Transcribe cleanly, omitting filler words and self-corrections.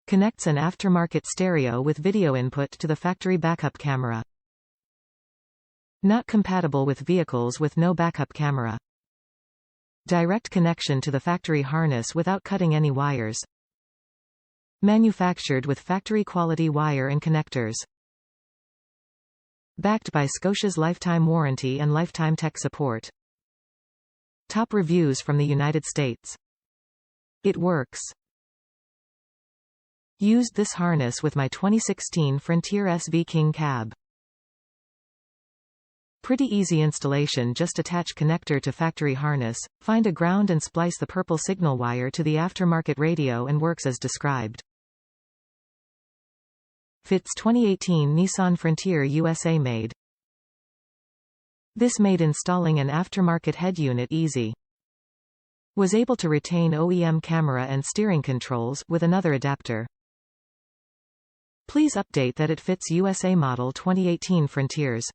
Connects an aftermarket stereo with video input to the factory backup camera. Not compatible with vehicles with no backup camera. Direct connection to the factory harness without cutting any wires. Manufactured with factory quality wire and connectors. Backed by Scosce's lifetime warranty and lifetime tech support. Top reviews from the United States. It works. Used this harness with my 2016 Frontier SV King cab. Pretty easy installation. Just attach connector to factory harness, find a ground and splice the purple signal wire to the aftermarket radio and works as described. Fits 2018 Nissan Frontier USA made. This made installing an aftermarket head unit easy. Was able to retain OEM camera and steering controls with another adapter. Please update that it fits USA model 2018 Frontiers.